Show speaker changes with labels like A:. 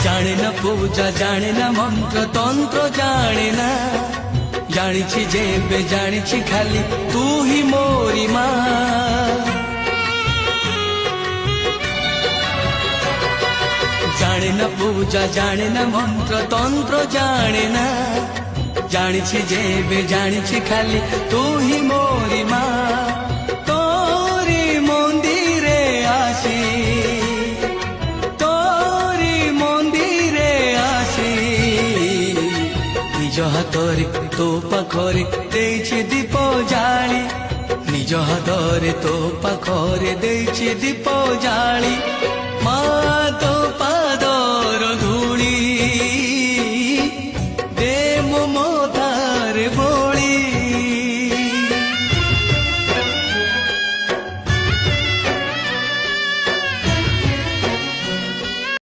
A: জানে না পূজা জানে না মন্ত্র তন্ত্র জানে না, জানিছি যেবে জানিছি খালি তুই মোরি মা। জানে না পূজা জানে না মন্ত্র তন্ত্র জানে না, জানিছি যেবে জানিছি খালি তুই মোরি মা। তোরি মন্দিরে আসি, তোরি মন্দিরে আসি, নিজ হাতরে তো পাখরে ଦେଇଛି দীপ জাଳି, নিজ হাতরে তো পাখরে ଦେଇଛି দীপ জাଳି। মা তো